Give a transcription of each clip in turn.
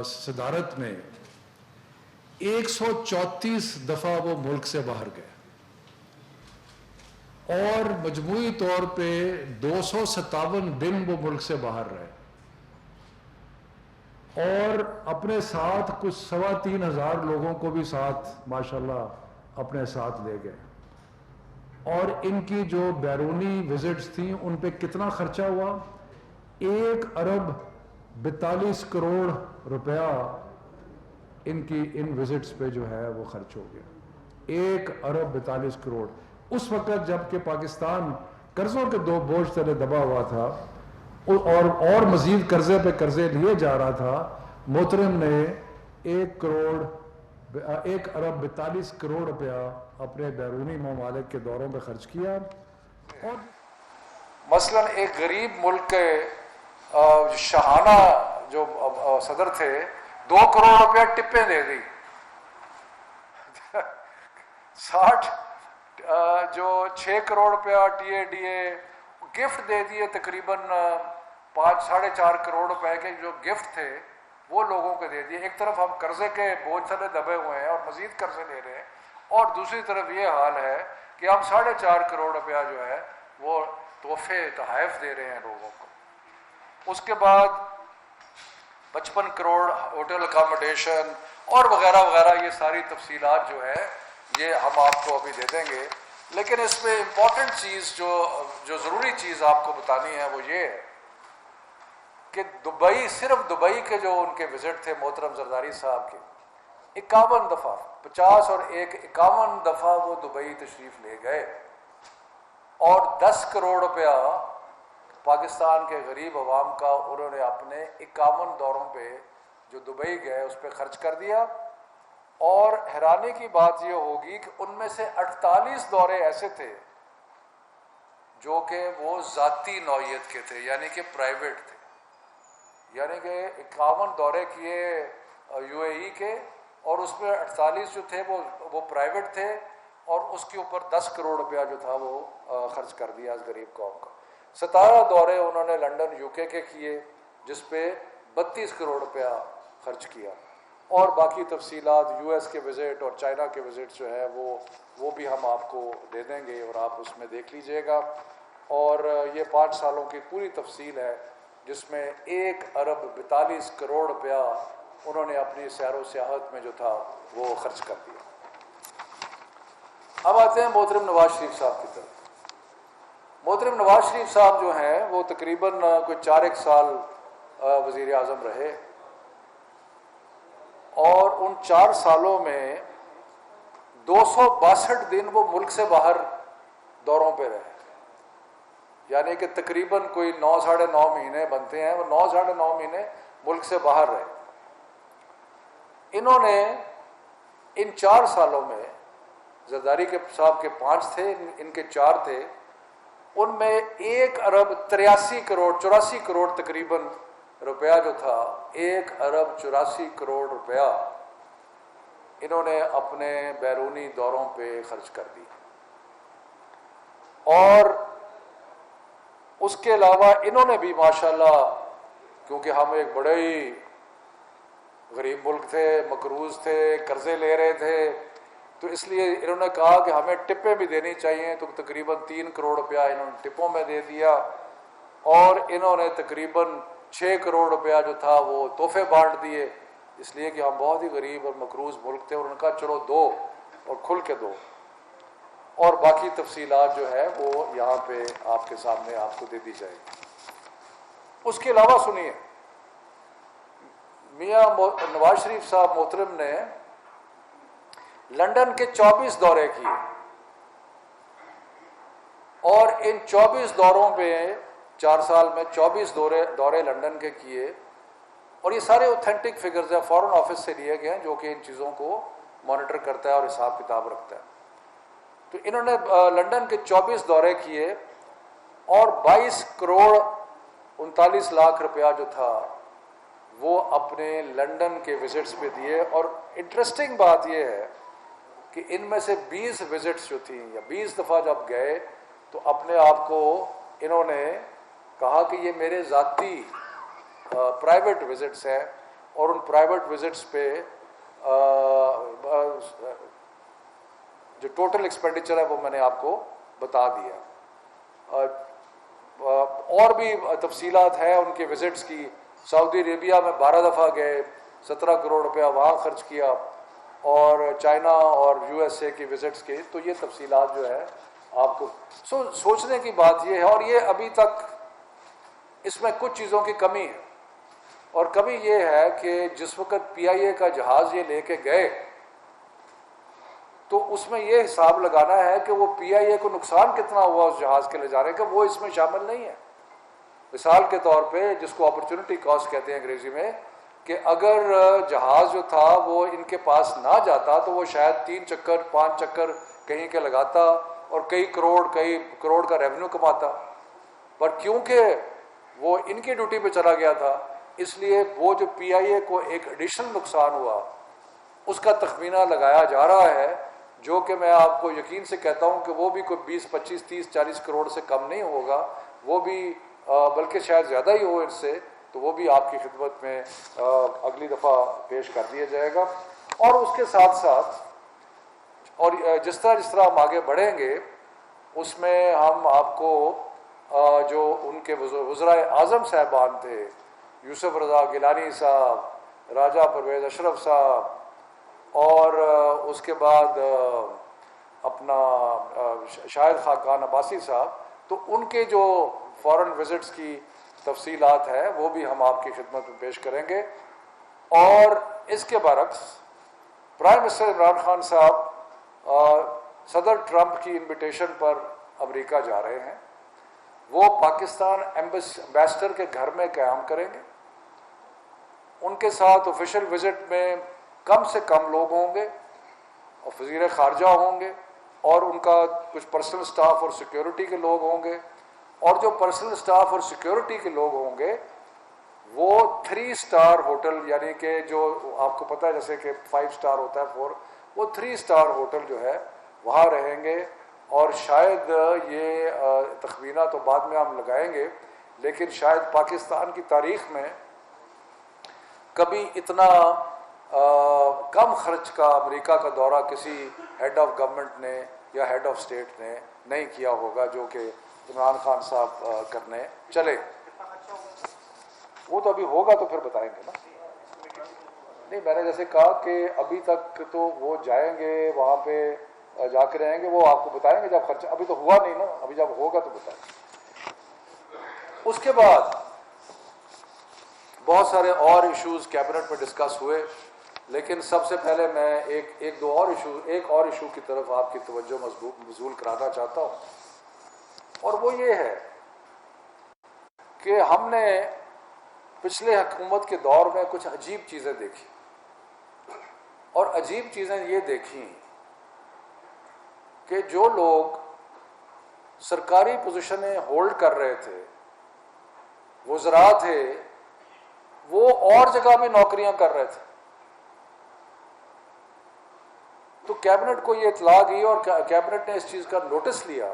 صدارت میں 134 دفعہ وہ ملک سے باہر گئے اور مجموعی طور پہ 257 دن وہ ملک سے باہر رہے اور اپنے ساتھ کچھ 3,500 لوگوں کو بھی ساتھ ماشاءاللہ اپنے ساتھ لے گئے. اور ان کی جو بیرونی وزٹس تھیں ان پہ کتنا خرچہ ہوا؟ 1,42 کروڑ روپیہ ان وزٹس پہ جو ہے وہ خرچ ہو گیا. 1,42 کروڑ اس وقت جب کہ پاکستان قرضوں کے دو بوجھ تلے دبا ہوا تھا اور مزید قرضے پہ قرضے لیے جا رہا تھا. محترم نے 1,42 کروڑ روپیہ اپنے بیرونی ممالک کے دوروں پہ خرچ کیا. اور مثلا ایک غریب ملک کے شاہانہ جو صدر تھے 2 کروڑ روپیہ ٹپیں دے دی. 6 کروڑ روپیہ TADA گفٹ دے دیے. تقریباً 4.5 کروڑ روپے کے جو گفٹ تھے وہ لوگوں کو دے دیے. ایک طرف ہم قرضے کے بوجھ تلے دبے ہوئے ہیں اور مزید قرضے لے رہے ہیں اور دوسری طرف یہ حال ہے کہ ہم 4.5 کروڑ روپیہ جو ہے وہ تحفے تحائف دے رہے ہیں لوگوں کو. اس کے بعد 55 کروڑ ہوٹل اکاموڈیشن اور وغیرہ وغیرہ. یہ ساری تفصیلات جو ہے یہ ہم آپ کو ابھی دے دیں گے. لیکن اس میں امپورٹنٹ چیز جو ضروری چیز آپ کو بتانی ہے وہ یہ ہے کہ دبئی، صرف دبئی کے جو ان کے وزٹ تھے محترم زرداری صاحب کے 51 دفعہ 50 اور 51 دفعہ وہ دبئی تشریف لے گئے اور 10 کروڑ روپیہ پاکستان کے غریب عوام کا انہوں نے اپنے 51 دوروں پہ جو دبئی گئے اس پہ خرچ کر دیا. اور حیرانی کی بات یہ ہوگی کہ ان میں سے 48 دورے ایسے تھے جو کہ وہ ذاتی نوعیت کے تھے، یعنی کہ پرائیویٹ تھے. یعنی کہ 51 دورے کیے UAE کے اور اس میں 48 جو تھے وہ پرائیویٹ تھے اور اس کے اوپر 10 کروڑ روپیہ جو تھا وہ خرچ کر دیا اس غریب قوم کا. 17 دورے انہوں نے لنڈن UK کے کیے جس پہ 32 کروڑ روپیہ خرچ کیا. اور باقی تفصیلات US کے وزٹ اور چائنا کے وزٹ جو ہے وہ بھی ہم آپ کو دے دیں گے اور آپ اس میں دیکھ لیجئے گا. اور یہ 5 سالوں کی پوری تفصیل ہے جس میں 1,42 کروڑ روپیہ انہوں نے اپنی سیر و سیاحت میں جو تھا وہ خرچ کر دیا. اب آتے ہیں محترم نواز شریف صاحب کی طرف. محترم نواز شریف صاحب جو ہیں وہ تقریباً کوئی 4 سال وزیر اعظم رہے اور ان 4 سالوں میں 262 دن وہ ملک سے باہر دوروں پہ رہے. یعنی کہ تقریباً کوئی 9 ساڑھے 9 مہینے بنتے ہیں، وہ 9 ساڑھے 9 مہینے ملک سے باہر رہے. انہوں نے ان 4 سالوں میں زرداری کے صاحب کے 5 تھے، ان کے 4 تھے، ان میں 1,83 کروڑ تقریباً روپیہ جو تھا 1,84 کروڑ روپیہ انہوں نے اپنے بیرونی دوروں پہ خرچ کر دی. اور اس کے علاوہ انہوں نے بھی ماشاءاللہ، کیونکہ ہم ایک بڑے ہی غریب ملک تھے، مقروض تھے، قرضے لے رہے تھے، تو اس لیے انہوں نے کہا کہ ہمیں ٹپیں بھی دینی چاہیے. تو تقریباً 3 کروڑ روپیہ انہوں نے ٹپوں میں دے دیا اور انہوں نے تقریباً 6 کروڑ روپیہ جو تھا وہ تحفے بانٹ دیے، اس لیے کہ ہم بہت ہی غریب اور مقروض ملک تھے. انہوں نے کہا چلو دو اور کھل کے دو. اور باقی تفصیلات جو ہے وہ یہاں پہ آپ کے سامنے آپ کو دے دی جائے گی. اس کے علاوہ سنیے، میاں نواز شریف صاحب محترم نے لندن کے 24 دورے کیے اور ان 24 دوروں پہ 4 سال میں 24 دورے لندن کے کیے. اور یہ سارے اوتھینٹک فگرز ہیں، فارن آفس سے لیے گئے ہیں جو کہ ان چیزوں کو مانیٹر کرتا ہے اور حساب کتاب رکھتا ہے. تو انہوں نے لندن کے 24 دورے کیے اور 22 کروڑ 39 لاکھ روپیہ جو تھا وہ اپنے لندن کے وزٹس پہ دیے. اور انٹرسٹنگ بات یہ ہے کہ ان میں سے 20 وزٹس جو تھیں یا 20 دفعہ جب گئے تو اپنے آپ کو انہوں نے کہا کہ یہ میرے ذاتی پرائیویٹ وزٹس ہیں اور ان پرائیویٹ وزٹس پہ جو ٹوٹل ایکسپینڈیچر ہے وہ میں نے آپ کو بتا دیا. اور بھی تفصیلات ہیں ان کے وزٹس کی. سعودی عربیہ میں 12 دفعہ گئے, 17 کروڑ روپیہ وہاں خرچ کیا, اور چائنا اور یو ایس اے کی وزٹس کے. تو یہ تفصیلات جو ہے آپ کو سوچنے کی بات یہ ہے. اور یہ ابھی تک اس میں کچھ چیزوں کی کمی ہے, اور کمی یہ ہے کہ جس وقت پی آئی اے کا جہاز یہ لے کے گئے تو اس میں یہ حساب لگانا ہے کہ وہ پی آئی اے کو نقصان کتنا ہوا اس جہاز کے لے جانے کا, وہ اس میں شامل نہیں ہے. مثال کے طور پہ جس کو اپرچونٹی کاسٹ کہتے ہیں انگریزی میں, کہ اگر جہاز جو تھا وہ ان کے پاس نہ جاتا تو وہ شاید 3 چکر 5 چکر کہیں کے لگاتا اور کئی کروڑ کا ریونیو کماتا, پر کیونکہ وہ ان کی ڈیوٹی پہ چلا گیا تھا اس لیے وہ جو پی آئی اے کو ایک ایڈیشنل نقصان ہوا اس کا تخمینہ لگایا جا رہا ہے, جو کہ میں آپ کو یقین سے کہتا ہوں کہ وہ بھی کوئی 20 25 30 40 کروڑ سے کم نہیں ہوگا, وہ بھی بلکہ شاید زیادہ ہی ہو اس سے. تو وہ بھی آپ کی خدمت میں اگلی دفعہ پیش کر دیا جائے گا. اور اس کے ساتھ ساتھ اور جس طرح ہم آگے بڑھیں گے اس میں ہم آپ کو جو ان کے وزرائے اعظم صاحبان تھے, یوسف رضا گیلانی صاحب, راجہ پرویز اشرف صاحب, اور اس کے بعد اپنا شاہد خاقان عباسی صاحب, تو ان کے جو فارن وزٹس کی تفصیلات ہے وہ بھی ہم آپ کی خدمت میں پیش کریں گے. اور اس کے برعکس پرائم منسٹر عمران خان صاحب صدر ٹرمپ کی انویٹیشن پر امریکہ جا رہے ہیں. وہ پاکستان ایمبیسڈر کے گھر میں قیام کریں گے. ان کے ساتھ آفیشیل وزٹ میں کم سے کم لوگ ہوں گے, اور وزیر خارجہ ہوں گے, اور ان کا کچھ پرسنل سٹاف اور سیکیورٹی کے لوگ ہوں گے. اور جو پرسنل سٹاف اور سیکیورٹی کے لوگ ہوں گے وہ 3 سٹار ہوٹل, یعنی کہ جو آپ کو پتہ ہے جیسے کہ 5 سٹار ہوتا ہے 4, وہ 3 سٹار ہوٹل جو ہے وہاں رہیں گے. اور شاید یہ تخمینہ تو بعد میں ہم لگائیں گے, لیکن شاید پاکستان کی تاریخ میں کبھی اتنا کم خرچ کا امریکہ کا دورہ کسی ہیڈ آف گورنمنٹ نے یا ہیڈ آف اسٹیٹ نے نہیں کیا ہوگا, جو کہ عمران خان صاحب کرنے چلے. وہ تو ابھی ہوگا تو پھر بتائیں گے نا. نہیں, میں نے جیسے کہا کہ ابھی تک تو وہ جائیں گے وہاں پہ جا کے رہیں گے, وہ آپ کو بتائیں گے جب خرچہ, ابھی تو ہوا نہیں نا, ابھی جب ہوگا تو بتائیں گے. اس کے بعد بہت سارے اور ایشوز کیبنٹ میں ڈسکس ہوئے, لیکن سب سے پہلے میں ایک اور ایشو کی طرف آپ کی توجہ مبذول کرانا چاہتا ہوں, اور وہ یہ ہے کہ ہم نے پچھلے حکومت کے دور میں کچھ عجیب چیزیں دیکھی, اور عجیب چیزیں یہ دیکھیں کہ جو لوگ سرکاری پوزیشنیں ہولڈ کر رہے تھے, وزراء تھے, وہ اور جگہ بھی نوکریاں کر رہے تھے. تو کیبنٹ کو یہ اطلاع گئی اور کیبنٹ نے اس چیز کا نوٹس لیا.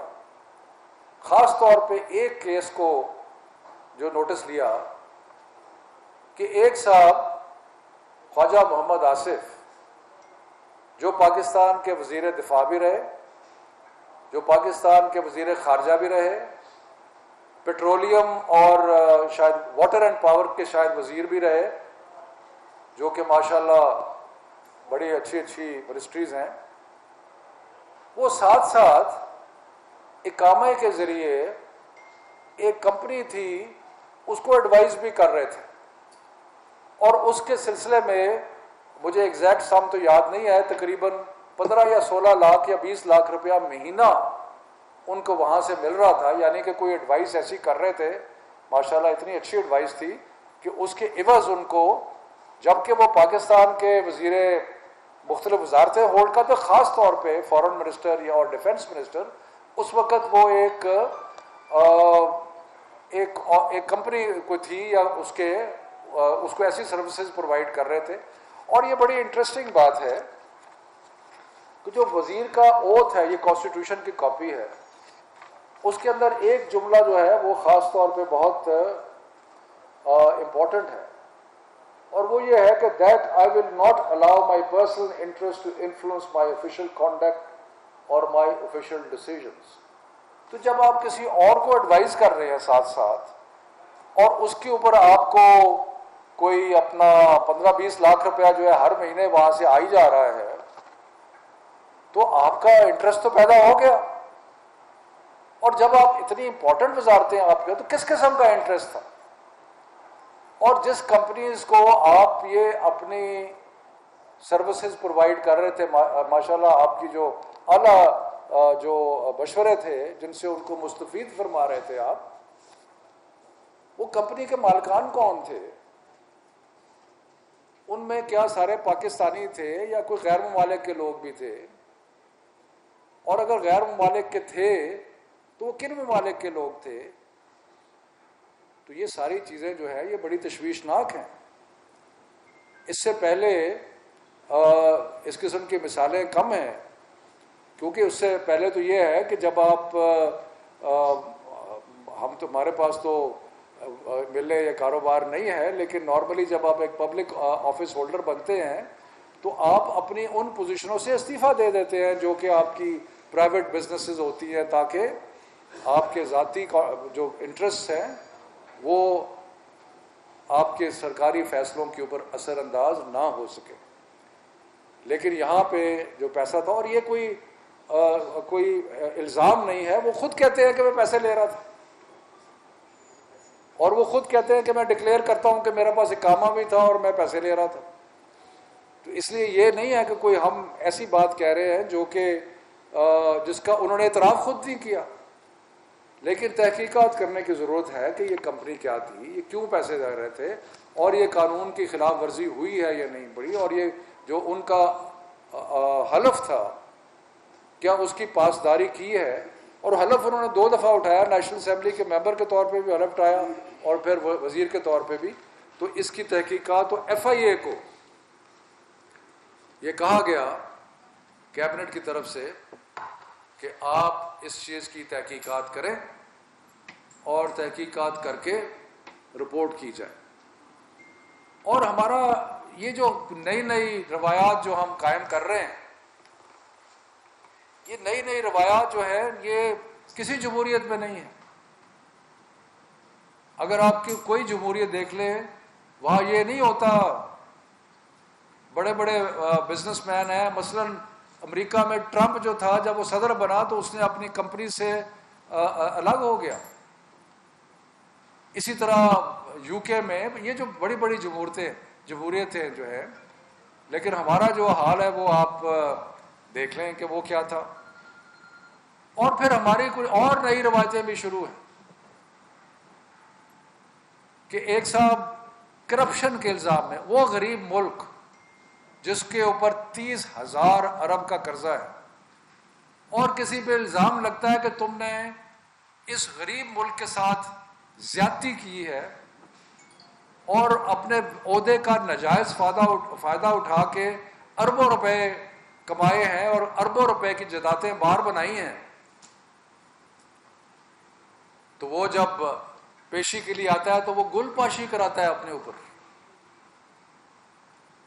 خاص طور پہ ایک کیس کو جو نوٹس لیا کہ ایک صاحب خواجہ محمد آصف, جو پاکستان کے وزیر دفاع بھی رہے, جو پاکستان کے وزیر خارجہ بھی رہے, پیٹرولیم اور شاید واٹر اینڈ پاور کے شاید وزیر بھی رہے, جو کہ ماشاءاللہ بڑی اچھی منسٹریز ہیں, وہ ساتھ ساتھ اقامے کے ذریعے ایک کمپنی تھی اس کو ایڈوائز بھی کر رہے تھے. اور اس کے سلسلے میں مجھے ایگزیکٹ سم تو یاد نہیں ہے, تقریباً 15 یا 16 لاکھ یا 20 لاکھ روپیہ مہینہ ان کو وہاں سے مل رہا تھا. یعنی کہ کوئی ایڈوائز ایسی کر رہے تھے, ماشاءاللہ اتنی اچھی ایڈوائز تھی کہ اس کے عوض ان کو, جبکہ وہ پاکستان کے وزیر مختلف وزارتیں ہولڈ کرتے, خاص طور پہ فارن منسٹر یا اور ڈیفنس منسٹر, اس وقت وہ ایک کمپنی کوئی تھی یا اس کو ایسی سروسز پرووائڈ کر رہے تھے. اور یہ بڑی انٹرسٹنگ بات ہے کہ جو وزیر کا اوتھ ہے, یہ کانسٹیٹیوشن کی کاپی ہے, اس کے اندر ایک جملہ جو ہے وہ خاص طور پہ بہت امپورٹنٹ ہے, اور وہ یہ ہے کہ that I will not allow my personal interest to influence my official conduct اور مائی آفیشیل ڈیسیژنس. تو جب آپ کسی اور کو ایڈوائز کر رہے ہیں ساتھ ساتھ اور اس کے اوپر آپ کو کوئی اپنا 15-20 لاکھ روپیہ جو ہے ہر مہینے وہاں سے آئی جا رہا ہے, تو آپ کا انٹرسٹ تو پیدا ہو گیا. اور جب آپ اتنی امپورٹنٹ وزارتیں آپ کے تو کس قسم کا انٹرسٹ تھا؟ اور جس کمپنیز کو آپ یہ اپنی سروسز پرووائڈ کر رہے تھے, ماشاءاللہ آپ کی جو اعلیٰ جو مشورے تھے جن سے ان کو مستفید فرما رہے تھے آپ, وہ کمپنی کے مالکان کون تھے؟ ان میں کیا سارے پاکستانی تھے یا کوئی غیر ممالک کے لوگ بھی تھے؟ اور اگر غیر ممالک کے تھے تو وہ کن ممالک کے لوگ تھے؟ تو یہ ساری چیزیں جو ہے یہ بڑی تشویشناک ہیں. اس سے پہلے اس قسم کی مثالیں کم ہیں, کیونکہ اس سے پہلے تو یہ ہے کہ جب آپ ہم تو ہمارے پاس تو ملے یا کاروبار نہیں ہے, لیکن نارملی جب آپ ایک پبلک آفس ہولڈر بنتے ہیں تو آپ اپنی ان پوزیشنوں سے استعفیٰ دے دیتے ہیں جو کہ آپ کی پرائیویٹ بزنسز ہوتی ہیں, تاکہ آپ کے ذاتی جو انٹرسٹ ہیں وہ آپ کے سرکاری فیصلوں کے اوپر اثر انداز نہ ہو سکے. لیکن یہاں پہ جو پیسہ تھا, اور یہ کوئی الزام نہیں ہے, وہ خود کہتے ہیں کہ میں پیسے لے رہا تھا, اور وہ خود کہتے ہیں کہ میں ڈکلیئر کرتا ہوں کہ میرے پاس اقامہ بھی تھا اور میں پیسے لے رہا تھا. تو اس لیے یہ نہیں ہے کہ کوئی ہم ایسی بات کہہ رہے ہیں جو کہ جس کا انہوں نے اعتراف خود نہیں کیا, لیکن تحقیقات کرنے کی ضرورت ہے کہ یہ کمپنی کیا تھی, یہ کیوں پیسے دے رہے تھے, اور یہ قانون کی خلاف ورزی ہوئی ہے یا نہیں پڑی, اور یہ جو ان کا حلف تھا کیا اس کی پاسداری کی ہے. اور حلف انہوں نے 2 دفعہ اٹھایا, نیشنل اسمبلی کے ممبر کے طور پہ بھی حلف اٹھایا اور پھر وزیر کے طور پہ بھی. تو اس کی تحقیقات, تو ایف آئی اے کو یہ کہا گیا کیبنٹ کی طرف سے کہ آپ اس چیز کی تحقیقات کریں اور تحقیقات کر کے رپورٹ کی جائے. اور ہمارا یہ جو نئی روایات جو ہم قائم کر رہے ہیں, یہ نئی روایات جو ہے یہ کسی جمہوریت میں نہیں ہے. اگر آپ کی کوئی جمہوریت دیکھ لیں, وہاں یہ نہیں ہوتا. بڑے بڑے بزنس مین ہیں, مثلا امریکہ میں ٹرمپ جو تھا جب وہ صدر بنا تو اس نے اپنی کمپنی سے الگ ہو گیا. اسی طرح یو کے میں یہ جو بڑی بڑی جمہوریتیں جو ہے, لیکن ہمارا جو حال ہے وہ آپ دیکھ لیں کہ وہ کیا تھا. اور پھر ہماری کوئی اور نئی روایتیں بھی شروع ہیں کہ ایک صاحب کرپشن کے الزام میں, وہ غریب ملک جس کے اوپر 30,000 ارب کا قرضہ ہے, اور کسی پہ الزام لگتا ہے کہ تم نے اس غریب ملک کے ساتھ زیادتی کی ہے اور اپنے عہدے کا ناجائز فائدہ اٹھا کے اربوں روپے کمائے ہیں اور اربوں روپے کی جائیدادیں باہر بنائی ہیں. تو وہ جب پیشی کے لیے آتا ہے تو وہ گل پاشی کراتا ہے اپنے اوپر,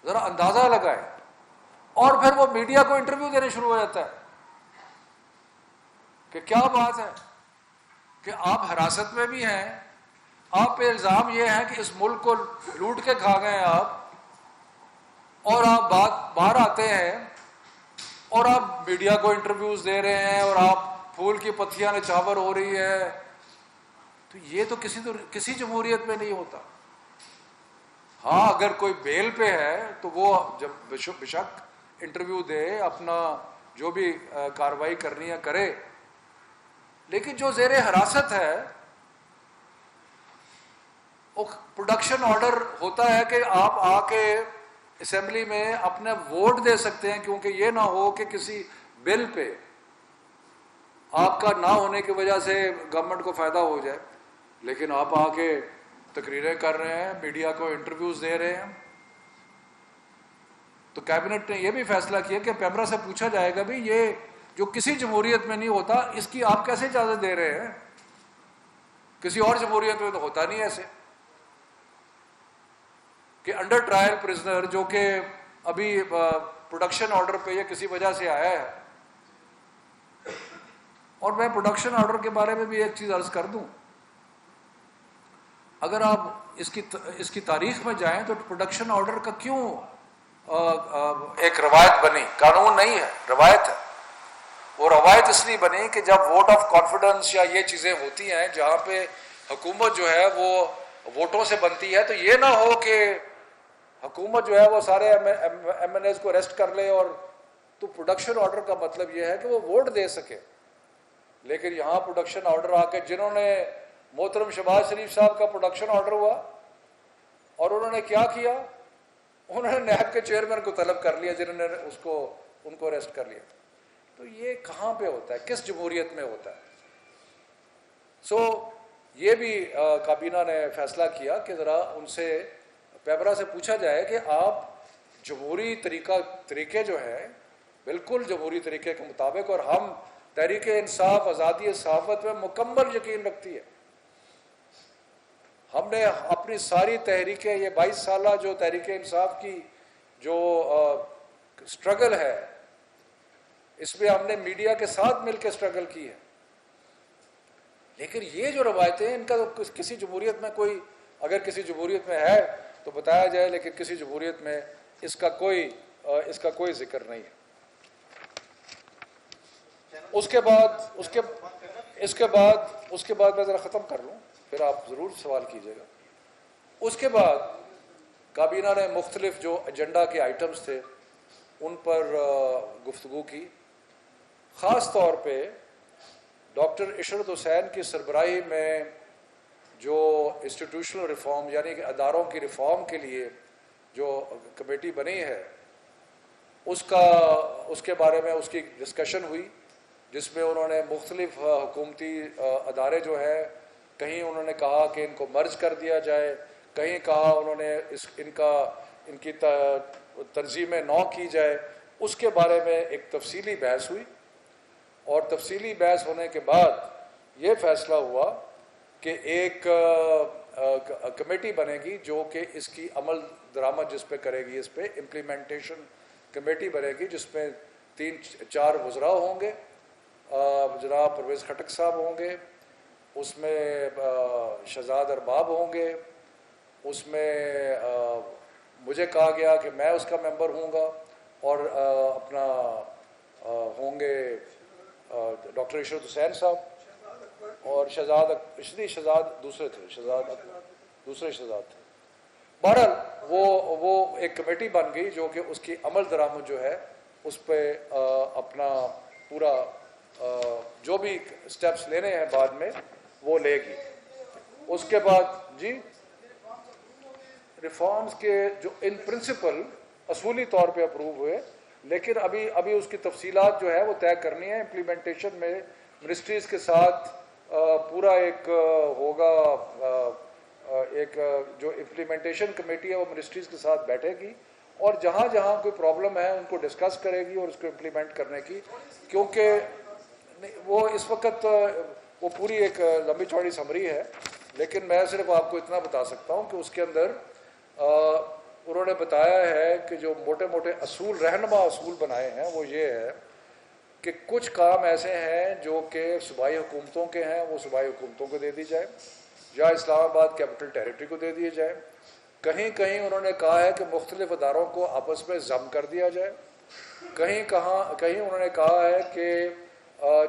ذرا اندازہ لگائے. اور پھر وہ میڈیا کو انٹرویو دینے شروع ہو جاتا ہے کہ کیا بات ہے کہ آپ حراست میں بھی ہیں, آپ پہ الزام یہ ہے کہ اس ملک کو لوٹ کے کھا گئے ہیں آپ, اور آپ باہر آتے ہیں اور آپ میڈیا کو انٹرویوز دے رہے ہیں اور آپ پھول کی پتیاں نچھاور ہو رہی ہے. تو یہ تو کسی جمہوریت میں نہیں ہوتا. ہاں اگر کوئی بیل پہ ہے تو وہ جب بشک انٹرویو دے, اپنا جو بھی کارروائی کرنی ہے کرے, لیکن جو زیر حراست ہے وہ پروڈکشن آرڈر ہوتا ہے کہ آپ آ کے اسمبلی میں اپنے ووٹ دے سکتے ہیں, کیونکہ یہ نہ ہو کہ کسی بل پہ آپ کا نہ ہونے کی وجہ سے گورنمنٹ کو فائدہ ہو جائے. لیکن آپ آ کے تقریریں کر رہے ہیں, میڈیا کو انٹرویوز دے رہے ہیں. تو کیبنٹ نے یہ بھی فیصلہ کیا کہ پیمرا سے پوچھا جائے گا بھی یہ جو کسی جمہوریت میں نہیں ہوتا, اس کی آپ کیسے اجازت دے رہے ہیں, کسی اور جمہوریت میں تو ہوتا نہیں ایسے. کہ انڈر ٹرائل پرزنر جو کہ ابھی پروڈکشن آرڈر پہ یا کسی وجہ سے آیا ہے. اور میں پروڈکشن آرڈر کے بارے میں بھی ایک چیز عرض کر دوں, اگر آپ اس کی تاریخ میں جائیں تو پروڈکشن آرڈر کا کیوں ایک روایت بنی؟ قانون نہیں ہے, روایت ہے. وہ روایت اس لیے بنی کہ جب ووٹ آف کانفیڈنس یا یہ چیزیں ہوتی ہیں جہاں پہ حکومت جو ہے وہ ووٹوں سے بنتی ہے, تو یہ نہ ہو کہ حکومت جو ہے وہ سارے ایم این ایز کو اریسٹ کر لے. اور تو پروڈکشن آرڈر کا مطلب یہ ہے کہ وہ ووٹ دے سکے. لیکن یہاں پروڈکشن آرڈر آ کے جنہوں نے محترم شہباز شریف صاحب کا پروڈکشن آرڈر ہوا اور انہوں نے کیا کیا, انہوں نے نیب کے چیئرمین کو طلب کر لیا جنہوں نے ان کو اریسٹ کر لیا. تو یہ کہاں پہ ہوتا ہے, کس جمہوریت میں ہوتا ہے؟ یہ بھی کابینہ نے فیصلہ کیا کہ ذرا ان سے پیپرا سے پوچھا جائے کہ آپ جمہوری طریقے جو ہے بالکل جمہوری طریقے کے مطابق, اور ہم تحریک انصاف آزادی صحافت میں مکمل یقین رکھتی ہے. ہم نے اپنی ساری تحریکیں, یہ 22 سالہ جو تحریک انصاف کی جو سٹرگل ہے, اس میں ہم نے میڈیا کے ساتھ مل کے سٹرگل کی ہے. لیکن یہ جو روایتیں ان کا تو کسی جمہوریت میں کوئی, اگر کسی جمہوریت میں ہے تو بتایا جائے, لیکن کسی جمہوریت میں اس کا کوئی ذکر نہیں ہے. اس کے بعد میں ذرا ختم کر لوں, پھر آپ ضرور سوال کیجیے گا. اس کے بعد کابینہ نے مختلف جو ایجنڈا کے آئٹمز تھے ان پر گفتگو کی. خاص طور پہ ڈاکٹر عشرت حسین کی سربراہی میں جو انسٹیٹیوشنل ریفارم یعنی کہ اداروں کی ریفارم کے لیے جو کمیٹی بنی ہے اس کے بارے میں اس کی ڈسکشن ہوئی, جس میں انہوں نے مختلف حکومتی ادارے جو ہیں, کہیں انہوں نے کہا کہ ان کو مرج کر دیا جائے, کہیں کہا انہوں نے ان کی تنظیم نو کی جائے. اس کے بارے میں ایک تفصیلی بحث ہوئی, اور تفصیلی بحث ہونے کے بعد یہ فیصلہ ہوا کہ ایک کمیٹی بنے گی جو کہ اس کی عمل درآمد جس پہ کرے گی, اس پہ امپلیمنٹیشن کمیٹی بنے گی, جس میں 3-4 وزراء ہوں گے. جناب پرویز خٹک صاحب ہوں گے, اس میں شہزاد ارباب ہوں گے, اس میں مجھے کہا گیا کہ میں اس کا ممبر ہوں گا, اور اپنا ہوں گے ڈاکٹر عشرت حسین صاحب اور شہزاد دوسرے شہزاد تھے. بہرحال وہ ایک کمیٹی بن گئی جو کہ اس کی عمل درآمد جو ہے اس پہ اپنا پورا جو بھی سٹیپس لینے ہیں بعد میں وہ لے گی. اس کے بعد جی ریفارمز کے جو ان پرنسپل اصولی طور پہ اپروو ہوئے, لیکن ابھی اس کی تفصیلات جو ہے وہ طے کرنی ہے. امپلیمنٹیشن میں منسٹریز کے ساتھ پورا ایک ہوگا, ایک جو امپلیمنٹیشن کمیٹی ہے وہ منسٹریز کے ساتھ بیٹھے گی, اور جہاں جہاں کوئی پرابلم ہے ان کو ڈسکس کرے گی اور اس کو امپلیمنٹ کرنے کی. کیونکہ وہ اس وقت وہ پوری ایک لمبی چوڑی سمری ہے, لیکن میں صرف آپ کو اتنا بتا سکتا ہوں کہ اس کے اندر انہوں نے بتایا ہے کہ جو موٹے موٹے رہنما اصول بنائے ہیں وہ یہ ہے کہ کچھ کام ایسے ہیں جو کہ صوبائی حکومتوں کے ہیں, وہ صوبائی حکومتوں کو دے دی جائے, یا اسلام آباد کیپٹل ٹیریٹری کو دے دیے جائے. کہیں انہوں نے کہا ہے کہ مختلف اداروں کو آپس میں ضم کر دیا جائے. کہیں انہوں نے کہا ہے کہ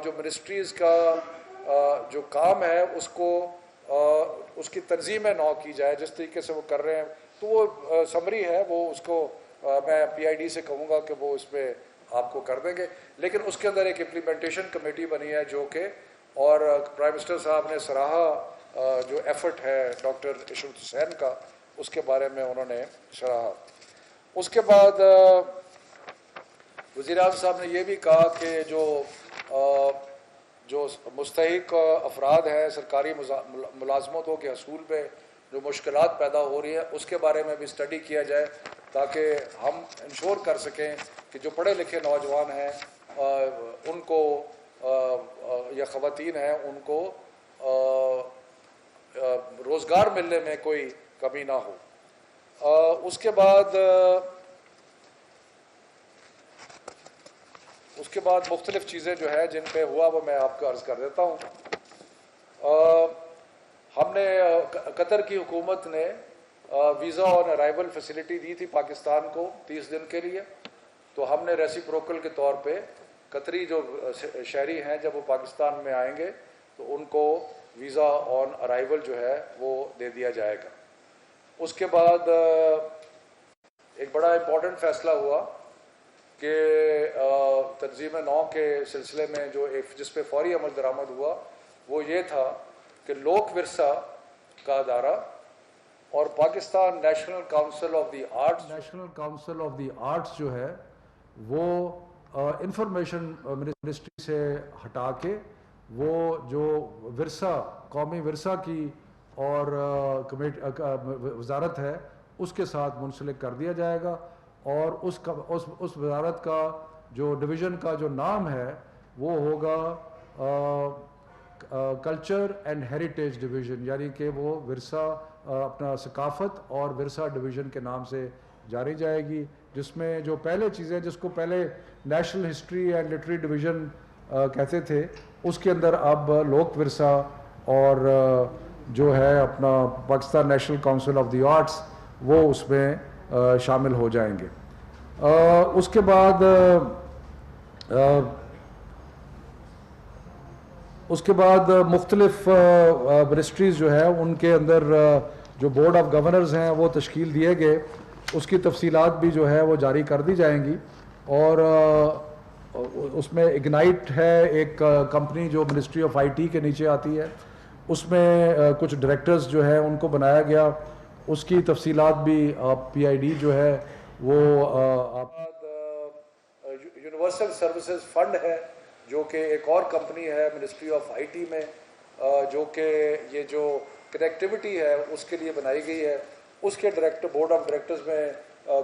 جو منسٹریز کا جو کام ہے اس کی تنظیم نو کی جائے جس طریقے سے وہ کر رہے ہیں. تو وہ سمری ہے, وہ اس کو میں پی آئی ڈی سے کہوں گا کہ وہ اس پہ آپ کو کر دیں گے. لیکن اس کے اندر ایک امپلیمنٹیشن کمیٹی بنی ہے جو کہ, اور پرائم منسٹر صاحب نے سراہا جو ایفرٹ ہے ڈاکٹر عشرت حسین کا, اس کے بارے میں انہوں نے سراہا. اس کے بعد وزیر اعظم صاحب نے یہ بھی کہا کہ جو مستحق افراد ہیں سرکاری ملازمتوں کے حصول پہ جو مشکلات پیدا ہو رہی ہیں اس کے بارے میں بھی اسٹڈی کیا جائے, تاکہ ہم انشور کر سکیں کہ جو پڑھے لکھے نوجوان ہیں ان کو یا خواتین ہیں ان کو روزگار ملنے میں کوئی کمی نہ ہو. اس کے بعد مختلف چیزیں جو ہے جن پہ ہوا وہ میں آپ کو عرض کر دیتا ہوں. ہم نے قطر کی حکومت نے ویزا آن ارائیول فیسلٹی دی تھی پاکستان کو 30 دن کے لیے. تو ہم نے ریسیپروکل کے طور پہ قطری جو شہری ہیں جب وہ پاکستان میں آئیں گے تو ان کو ویزا آن ارائیول جو ہے وہ دے دیا جائے گا. اس کے بعد ایک بڑا امپورٹنٹ فیصلہ ہوا کہ تنظیم 9 کے سلسلے میں جس پہ فوری عمل درآمد ہوا وہ یہ تھا کہ لوک ورثہ کا ادارہ اور Pakistan national council of the arts جو ہے وہ انفارمیشن منسٹری سے ہٹا کے وہ جو ورثہ قومی ورثہ کی اور وزارت ہے اس کے ساتھ منسلک کر دیا جائے گا. اور اس وزارت کا جو ڈویژن کا جو نام ہے وہ ہوگا کلچر اینڈ ہیریٹیج ڈویژن, یعنی کہ وہ ورثہ اپنا ثقافت اور ورثہ ڈویژن کے نام سے جاری جائے گی, جس میں جو پہلے چیزیں جس کو پہلے national history and literary division کہتے تھے اس کے اندر اب لوک ورثہ اور جو ہے اپنا Pakistan national council of the arts وہ اس میں شامل ہو جائیں گے. اس کے بعد مختلف منسٹریز جو ہے ان کے اندر جو بورڈ آف گورنرز ہیں وہ تشکیل دیے گئے, اس کی تفصیلات بھی جو ہے وہ جاری کر دی جائیں گی. اور اس میں اگنائٹ ہے ایک کمپنی جو منسٹری آف آئی ٹی کے نیچے آتی ہے, اس میں کچھ ڈائریکٹرز جو ہے ان کو بنایا گیا, اس کی تفصیلات بھی پی آئی ڈی جو ہے وہ یونیورسل سروسز فنڈ ہے جو کہ ایک اور کمپنی ہے منسٹری آف آئی ٹی میں جو کہ یہ جو کنیکٹیوٹی ہے اس کے لیے بنائی گئی ہے. اس کے بورڈ آف ڈائریکٹرز میں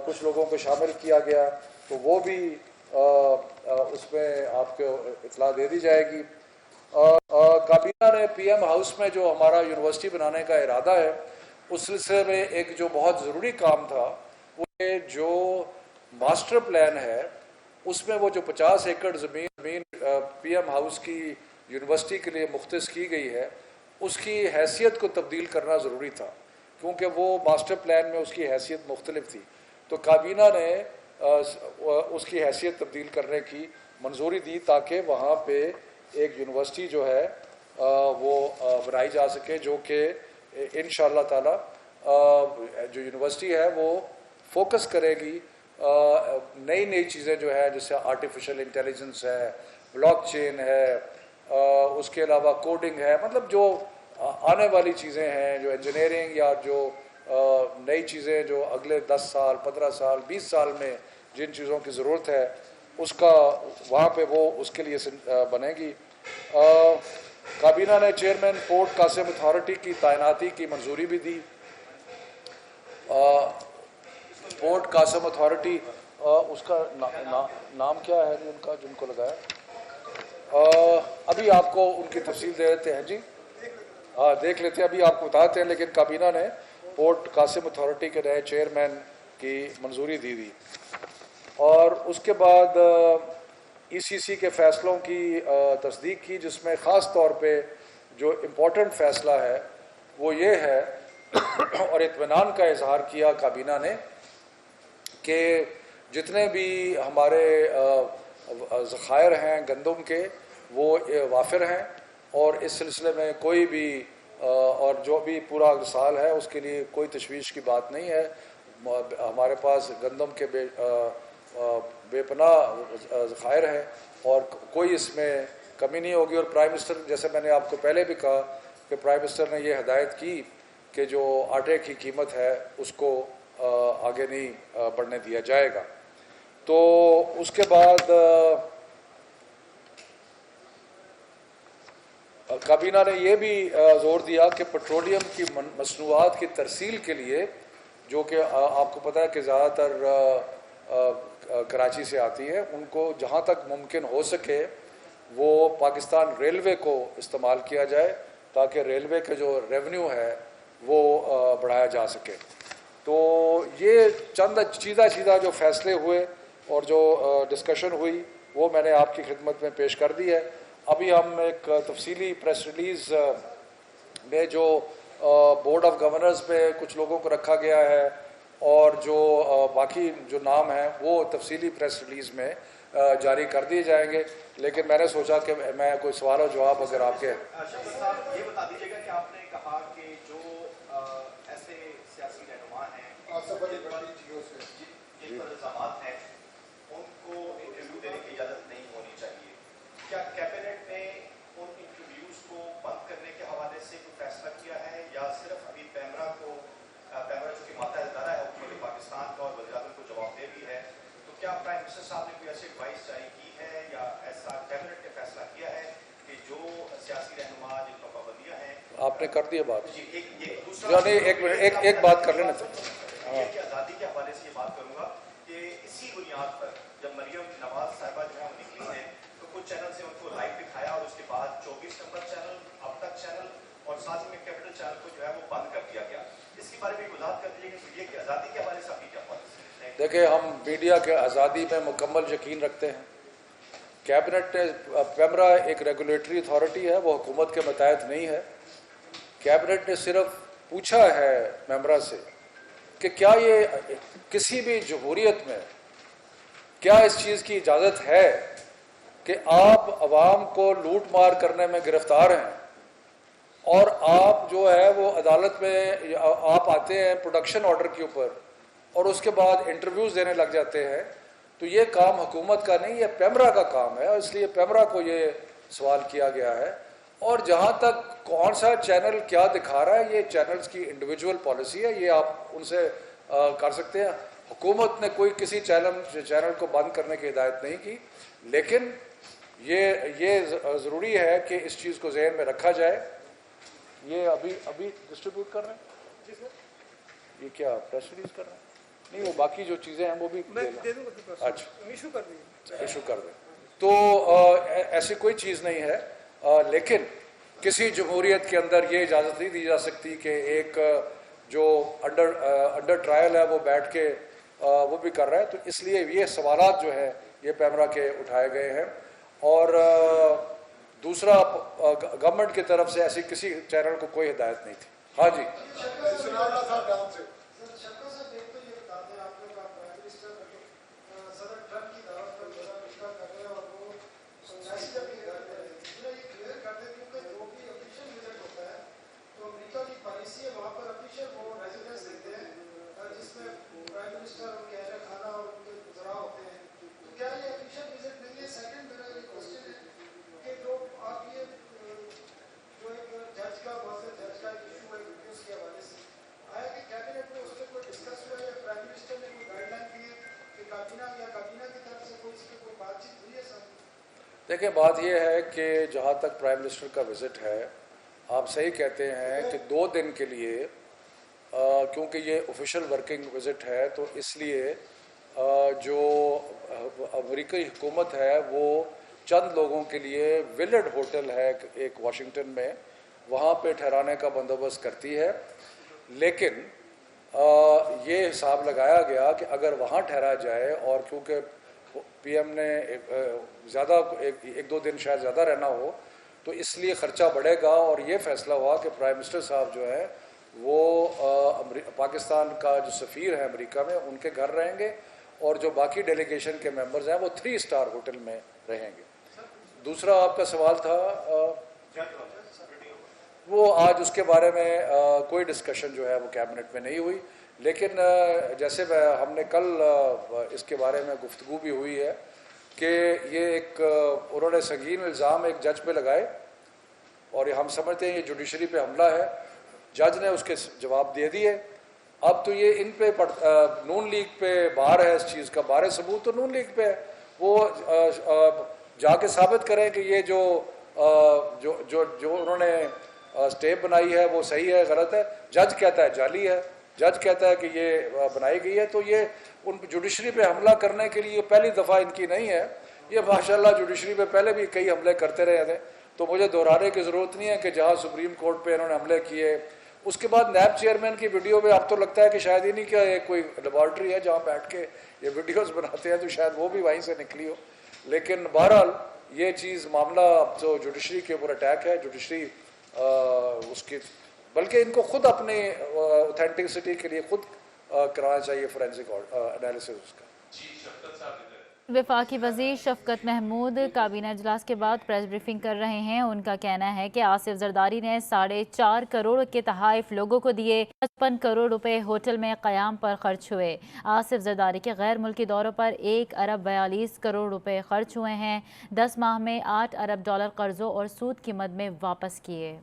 کچھ لوگوں کو شامل کیا گیا, تو وہ بھی اس میں آپ کو اطلاع دے دی جائے گی. کابینہ نے پی ایم ہاؤس میں جو ہمارا یونیورسٹی بنانے کا ارادہ ہے اس سلسلے میں ایک جو بہت ضروری کام تھا وہ جو ماسٹر پلان ہے اس میں وہ جو 50 ایکڑ زمین پی ایم ہاؤس کی یونیورسٹی کے لیے مختص کی گئی ہے اس کی حیثیت کو تبدیل کرنا ضروری تھا, کیونکہ وہ ماسٹر پلان میں اس کی حیثیت مختلف تھی. تو کابینہ نے اس کی حیثیت تبدیل کرنے کی منظوری دی تاکہ وہاں پہ ایک یونیورسٹی جو ہے وہ بنائی جا سکے, جو کہ انشاءاللہ تعالی جو یونیورسٹی ہے وہ فوکس کرے گی نئی چیزیں جو ہے جیسے آرٹیفیشل انٹیلیجنس ہے, بلاک چین ہے, اس کے علاوہ کوڈنگ ہے, مطلب جو آنے والی چیزیں ہیں جو انجینئرنگ یا جو نئی چیزیں جو اگلے 10 سال 15 سال 20 سال میں جن چیزوں کی ضرورت ہے اس کا وہاں پہ وہ اس کے لیے بنے گی. کابینہ نے چیئرمین پورٹ قاسم اتھارٹی کی تعیناتی کی منظوری بھی دی. پورٹ قاسم اتھارٹی اس کا نام کیا ہے ان کا جن کو لگایا, ابھی آپ کو ان کی تفصیل دے دیتے ہیں. جی ہاں دیکھ لیتے ہیں, ابھی آپ کو بتاتے ہیں, لیکن کابینہ نے پورٹ قاسم اتھارٹی کے نئے چیئرمین کی منظوری دی. اور اس کے بعد ای سی سی کے فیصلوں کی تصدیق کی, جس میں خاص طور پہ جو امپورٹنٹ فیصلہ ہے وہ یہ ہے اور اطمینان کا اظہار کیا کابینہ نے کہ جتنے بھی ہمارے ذخائر ہیں گندم کے وہ وافر ہیں, اور اس سلسلے میں کوئی بھی اور جو بھی پورا سال ہے اس کے لیے کوئی تشویش کی بات نہیں ہے. ہمارے پاس گندم کے بے پناہ ذخائر ہیں اور کوئی اس میں کمی نہیں ہوگی. اور پرائم منسٹر, جیسے میں نے آپ کو پہلے بھی کہا کہ پرائم منسٹر نے یہ ہدایت کی کہ جو آٹے کی قیمت ہے اس کو آگے نہیں بڑھنے دیا جائے گا. تو اس کے بعد کابینہ نے یہ بھی زور دیا کہ پٹرولیم کی مصنوعات کی ترسیل کے لیے, جو کہ آپ کو پتہ ہے کہ زیادہ تر کراچی سے آتی ہے, ان کو جہاں تک ممکن ہو سکے وہ پاکستان ریلوے کو استعمال کیا جائے تاکہ ریلوے کا جو ریونیو ہے وہ بڑھایا جا سکے. تو یہ چند چیزہ جو فیصلے ہوئے اور جو ڈسکشن ہوئی وہ میں نے آپ کی خدمت میں پیش کر دی ہے. ابھی ہم ایک تفصیلی پریس ریلیز میں جو بورڈ آف گورنرز پہ کچھ لوگوں کو رکھا گیا ہے اور جو باقی جو نام ہیں وہ تفصیلی پریس ریلیز میں جاری کر دیے جائیں گے. لیکن میں نے سوچا کہ میں کوئی سوال و جواب اگر آپ کے یہ بتا دیجیے گا کہ آپ نے کہا کہ جو ایسے سیاسی رہنما ہیں جن پر الزامات ہیں ان کو انٹرویو دینے کی اجازت نہیں ہونی چاہیے. کیا کیبنٹ نے ان انٹرویوز کو بند کرنے کے حوالے سے کوئی فیصلہ کیا ہے یا صرف ابھی پیمرا جو کہ ماتا ادارہ ہے حکومت پاکستان کا اور وزیر اعظم کو جواب دہ بھی ہے, تو کیا پرائم منسٹر صاحب نے کوئی ایسی ایڈوائس جاری کی ہے یا ایسا کیبنٹ نے فیصلہ کیا ہے کہ جو سیاسی رہنما جن پر پابندیاں ہیں. آپ نے کر دیا بات. جی ایک بات کر لینا کہ آزادی کے حوالے سے یہ بات کروں گا کہ اسی بنیاد پر جب مریم نواز صاحبہ جو ہے نکلی ہیں تو کچھ چینل سے ان کو لائیو دکھایا اور اس کے بعد 24 نمبر چینل, اب تک چینل اور ساتھ میں کیپٹل چینل کو جو ہے وہ بند کر دیا گیا. اس کے بارے میں وضاحت کر دیجیے کہ میڈیا کی آزادی کے حوالے سے آپ کی کیا پالیسی ہے؟ دیکھیں, ہم میڈیا کے آزادی میں مکمل یقین رکھتے ہیں. کیبنٹ نے پیمرا ایک ریگولیٹری اتھارٹی ہے, وہ حکومت کے متحد نہیں ہے. کیبنٹ نے صرف پوچھا ہے ممبرا سے کہ کیا یہ کسی بھی جمہوریت میں کیا اس چیز کی اجازت ہے کہ آپ عوام کو لوٹ مار کرنے میں گرفتار ہیں اور آپ جو ہے وہ عدالت میں آپ آتے ہیں پروڈکشن آرڈر کے اوپر اور اس کے بعد انٹرویوز دینے لگ جاتے ہیں. تو یہ کام حکومت کا نہیں, یہ پیمرا کا کام ہے, اور اس لیے پیمرا کو یہ سوال کیا گیا ہے. اور جہاں تک کون سا چینل کیا دکھا رہا ہے, یہ چینلز کی انڈیویجول پالیسی ہے, یہ آپ ان سے کر سکتے ہیں. حکومت نے کوئی کسی چینل کو بند کرنے کی ہدایت نہیں کی, لیکن یہ ضروری ہے کہ اس چیز کو ذہن میں رکھا جائے. یہ ابھی ڈسٹریبیوٹ کر رہے ہیں, یہ کیا پریس ریلیز کر رہے ہیں؟ نہیں, وہ باقی جو چیزیں ہیں وہ بھی اچھا ایشو کر دیں. تو ایسی کوئی چیز نہیں ہے, لیکن کسی جمہوریت کے اندر یہ اجازت نہیں دی جا سکتی کہ ایک جو انڈر ٹرائل ہے وہ بیٹھ کے وہ بھی کر رہا ہے. تو اس لیے یہ سوالات جو ہیں یہ پیمرا کے اٹھائے گئے ہیں. اور دوسرا, گورنمنٹ کی طرف سے ایسی کسی چینل کو کوئی ہدایت نہیں تھی. ہاں جی, دیکھیں بات یہ ہے کہ جہاں تک پرائم منسٹر کا وزٹ ہے, آپ صحیح کہتے ہیں کہ 2 دن کے لیے, کیونکہ یہ آفیشیل ورکنگ وزٹ ہے تو اس لیے جو امریکی حکومت ہے وہ چند لوگوں کے لیے ولیڈ ہوٹل ہے ایک واشنگٹن میں, وہاں پہ ٹھہرانے کا بندوبست کرتی ہے. لیکن یہ حساب لگایا گیا کہ اگر وہاں ٹھہرا جائے, اور کیونکہ پی ایم نے زیادہ 1-2 دن شاید زیادہ رہنا ہو, تو اس لیے خرچہ بڑھے گا. اور یہ فیصلہ ہوا کہ پرائم منسٹر صاحب جو ہے وہ پاکستان کا جو سفیر ہے امریکہ میں ان کے گھر رہیں گے, اور جو باقی ڈیلیگیشن کے ممبرز ہیں وہ 3 اسٹار ہوٹل میں رہیں گے. دوسرا آپ کا سوال تھا وہ آج اس کے بارے میں کوئی ڈسکشن جو ہے وہ کیبنٹ میں نہیں ہوئی. لیکن جیسے ہم نے کل اس کے بارے میں گفتگو بھی ہوئی ہے کہ یہ ایک انہوں نے سنگین الزام ایک جج پہ لگائے, اور ہم سمجھتے ہیں یہ جوڈیشری پہ حملہ ہے. جج نے اس کے جواب دے دیے. اب تو یہ ان پہ نون لیگ پہ بار ہے, اس چیز کا بار ثبوت تو نون لیگ پہ ہے. وہ جا کے ثابت کریں کہ یہ جو انہوں نے اسٹیپ بنائی ہے وہ صحیح ہے غلط ہے. جج کہتا ہے جعلی ہے, جج کہتا ہے کہ یہ بنائی گئی ہے. تو یہ ان جوڈیشری پہ حملہ کرنے کے لیے پہلی دفعہ ان کی نہیں ہے. یہ ماشاءاللہ جوڈیشری پہ پہلے بھی کئی حملے کرتے رہے تھے, تو مجھے دہرانے کی ضرورت نہیں ہے کہ جہاں سپریم کورٹ پہ انہوں نے حملے کیے, اس کے بعد نیب چیئرمین کی ویڈیو میں اب تو لگتا ہے کہ شاید ہی نہیں کہ یہ کوئی لیبارٹری ہے جہاں بیٹھ کے یہ ویڈیوز بناتے ہیں، تو شاید وہ بھی وہیں سے نکلی ہو. لیکن بہرحال یہ چیز معاملہ اب جو جوڈیشری کے اوپر اٹیک ہے، جوڈیشری اس کی، بلکہ ان کو خود اپنے اوتھینٹسٹی کے لیے خود کرانا چاہیے فورینسک انالیسس اس کا. وفاقی وزیر شفقت محمود کابینہ اجلاس کے بعد پریس بریفنگ کر رہے ہیں. ان کا کہنا ہے کہ آصف زرداری نے 4.5 کروڑ کے تحائف لوگوں کو دیے، 55 کروڑ روپے ہوٹل میں قیام پر خرچ ہوئے. آصف زرداری کے غیر ملکی دوروں پر 1 ارب 42 کروڑ روپے خرچ ہوئے ہیں. 10 ماہ میں $8 ارب قرضوں اور سود کی مد میں واپس کیے.